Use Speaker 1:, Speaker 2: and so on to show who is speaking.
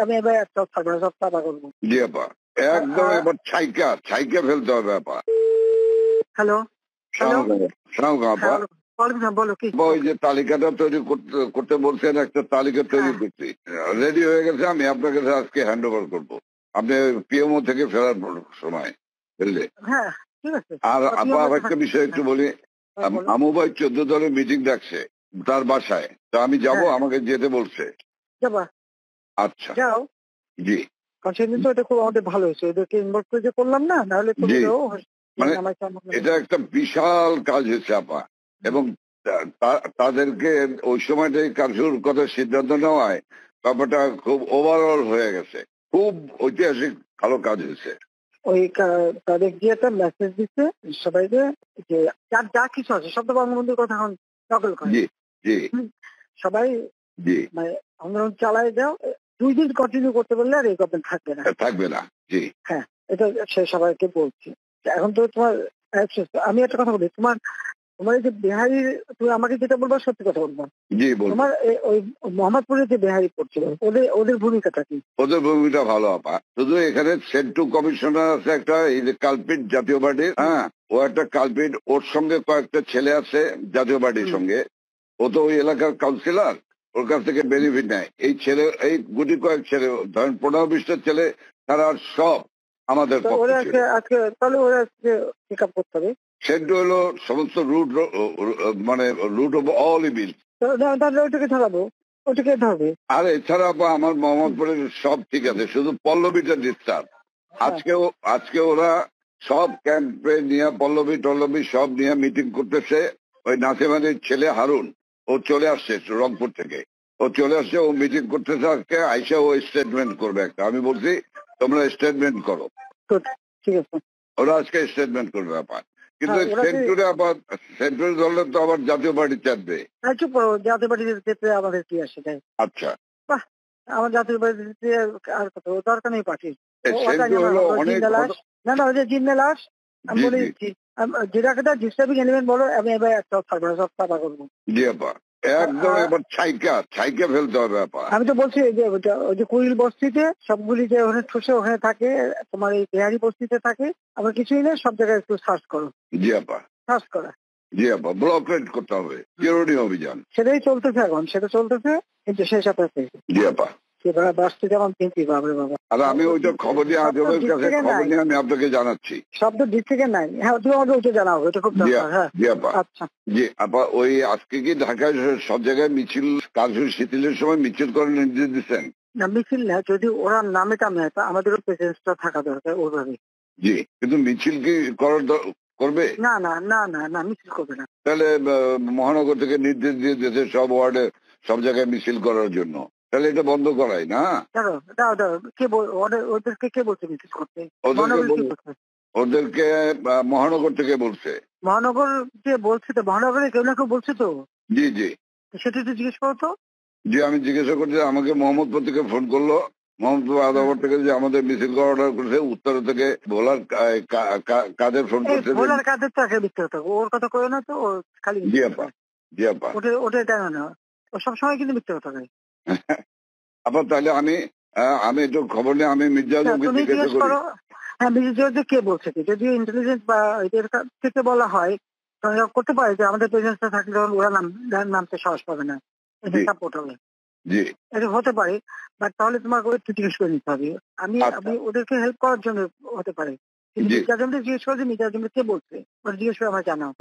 Speaker 1: আমি এবার একটা থাকবো না, সব চাপা করবো।
Speaker 2: জি আপা, একদম এবার ছাইকা ফেলতে হবে আপা।
Speaker 1: হ্যালো হ্যালো,
Speaker 2: সালাম আপা।
Speaker 1: বলো কি?
Speaker 2: ওই যে তালিকাটা তৈরি করতে বলছেন, একটা তালিকা তৈরি করছি, রেডি হয়ে গেছে। আমি আপনার কাছে আজকে হ্যান্ড ওভার করবো, আপনি পিএমও থেকে ফেরার সময় বুঝলে।
Speaker 1: হ্যাঁ ঠিক আছে।
Speaker 2: আর আপা একটা বিষয় একটু বলি, আমু ভাই 14 দলের মিটিং ডাকছে তার বাসায়, তো আমি যাব, আমাকে যেতে বলছে।
Speaker 1: যাবা?
Speaker 2: আচ্ছা
Speaker 1: যাও।
Speaker 2: জি।
Speaker 1: কারণ সেদিন তো এটা খুব আমাদের ভালো হয়েছে, ওদেরকে ইনভলভ করে যে করলাম না, নাহলে তো
Speaker 2: মানে এটা একটা বিশাল কাজ হয়েছে আপা। এবং তাদেরকে ওই সময়টাই কারফিউর কথা সিদ্ধান্ত নেওয়ায় ব্যাপারটা খুব ওভারঅল হয়ে গেছে, খুব ঐতিহাসিক ভালো কাজ হয়েছে।
Speaker 1: ওই তাদের গিয়ে একটা মেসেজ দিচ্ছে সবাইকে যে যার যা কিছু আছে সব তো বঙ্গবন্ধুর কথা এখন নকল করে।
Speaker 2: জি জি।
Speaker 1: সবাই
Speaker 2: জি
Speaker 1: মানে আন্দোলন চালায় যাও, 2 দিন কন্টিনিউ করতে পারলে আর এই গভর্নমেন্ট থাকবে না। জি হ্যাঁ, এটা সে সবাইকে বলছি। এখন তো তোমার আমি একটা কথা বলি, তোমার এই যে বিহারি, তুমি আমাকে যেটা বলবো সত্যি কথা বলবো।
Speaker 2: জি
Speaker 1: তোমার ওই মোহাম্মদপুরে যে বিহারি পড়ছিল, ওদের ভূমিকাটা কি?
Speaker 2: ওদের ভূমিকা ভালো আপা। শুধু এখানে সেন্টু কমিশনার আছে একটা, এই যে কালপিট জাতীয় পার্টির, হ্যাঁ ও একটা কালপিট, ওর সঙ্গে কয়েকটা ছেলে আছে জাতীয় পার্টির সঙ্গে, ও তো ওই এলাকার কাউন্সিলর, ওর কাছ থেকে বেনিফিট নেয়। এই ছেলে, এই গুটি কয়েক ছেলে, ধরেন 15-20টা ছেলে, তারা সব আমাদের
Speaker 1: তাহলে ওরা পিক আপ করতে হবে।
Speaker 2: সেন্টু হলো সমস্ত রুট, মানে রুট অফ অল ইভিল।
Speaker 1: তাহলে ওইটাকে ধরাবো, ওইটাকে ধরবে।
Speaker 2: আর এছাড়া আমার মোহাম্মদপুরের সব ঠিক আছে, শুধু পল্লবীটা ডিস্টার্ব। আজকে ওরা সব ক্যাম্পে নিয়ে পল্লবী সব নিয়ে মিটিং করতেছে। ওই নাসিমানির ছেলে হারুন, ও চলে আসছে রংপুর থেকে, ও চলে আসছে, ও মিটিং করতেছে আজকে, আইসা ও স্টেটমেন্ট করবে একটা। আমি বলছি তোমরা স্টেটমেন্ট করো,
Speaker 1: ঠিক আছে।
Speaker 2: ওরা আজকে স্টেটমেন্ট করবে ব্যাপার। কিন্তু সেন্ট্রাল ধরলে তো আবার জাতীয় পার্টি চাপবে।
Speaker 1: চুপ করো, জাতীয় পার্টির ক্ষেত্রে আমাদের কি আসে?
Speaker 2: আচ্ছা,
Speaker 1: আমার জাতীয় পার্টিতে আর কত দরকার নেই পার্টির। না ওই যে জিন্দালাস আমি বলে দিচ্ছি, যেটা ডিস্টার্বিং এলিমেন্ট বলো, আমি এবার একটা থাকবো না, সব চাপা করবো।
Speaker 2: জি আপা, একদম এবার ছাইকা ফেলতে হবে আপা।
Speaker 1: আমি তো বলছি ওই যে কুইল বস্তিতে সবগুলি যে ওখানে ঠুসে ওখানে থাকে, তোমার এই বিহারি বস্তিতে থাকে, আবার কিছুই নেই, সব জায়গায় একটু সার্চ করো।
Speaker 2: জি আপা,
Speaker 1: সার্চ করা।
Speaker 2: জি আপা, ব্লক রেড করতে হবে, চিরুনি অভিযান।
Speaker 1: সেটাই চলতেছে এখন, সেটা চলতেছে, কিন্তু শেষ আপনাকে।
Speaker 2: জি আপা, আর আমি ওইটা খবর নিয়ে আজমের কাছে খবর নিয়ে আমি আপনাকে জানাচ্ছি।
Speaker 1: শব্দ ডিস্ট্রিক্টে নাই, হ্যাঁ তুমি আমাকে ওইটা জানাও, এটা খুব দরকার। হ্যাঁ
Speaker 2: জি আপা। আচ্ছা জি আপা, ওই আজকে কি ঢাকায় সব জায়গায় মিছিল, কারফিউ শিথিলের সময় মিছিল করার নির্দেশ দিচ্ছেন?
Speaker 1: না মিছিল না, যদি ওরা নামে টামে আমাদেরও প্রেজেন্সটা থাকা দরকার ওইভাবে।
Speaker 2: জি, কিন্তু মিছিল কি করবে?
Speaker 1: না না না না না, মিছিল করবে না।
Speaker 2: তাহলে মহানগর থেকে নির্দেশ দিয়ে দিয়েছে সব ওয়ার্ডে সব জায়গায় মিছিল করার জন্য, তাহলে এটা বন্ধ করাই না। ওদেরকে কে বলছে মিছিল করতে? ওদেরকে মহানগর থেকে বলছে। মহানগর যে বলছে, তো মহানগরে কেউ না কেউ বলছে তো। জি জি, সেটা একটু জিজ্ঞেস করো তো। জি, আমি জিজ্ঞাসা করছি, আমাকে মোহাম্মদপুর থেকে ফোন করলো, মোহাম্মদপুর আদাবর থেকে যে আমাদের মিছিল করা অর্ডার করেছে, উত্তর থেকে ভোলার কাদের ফোন করছে। ভোলার কাদের তো আগে বিক্রি হতো, ওর কথা কয়ে না তো, খালি। জি আপা, জি আপা, ওটা টানা না, ও সবসময় কিন্তু মিথ্যে কথা কয়। আবার তাহলে আমি একটু খবর নিয়ে আমি মির্জাকে জিজ্ঞাসা করি। হ্যাঁ, মির্জা কে বলছে কি, যদি ইন্টেলিজেন্স বা এদের থেকে বলা হয় তাহলে করতে পারে যে আমাদের প্রেজেন্সটা থাকলে ওরা নামতে সাহস পাবে না, এটা সাপোর্ট হবে। জি, এটা হতে পারে, বাট তাহলে তোমাকে একটু জিজ্ঞেস করে নিতে হবে। আমি ওদেরকে হেল্প করার জন্য হতে পারে, কিন্তু মির্জা জিজ্ঞেস করে যে মির্জা কে বলছে, ওরা জিজ্ঞেস করে আমার জানাও।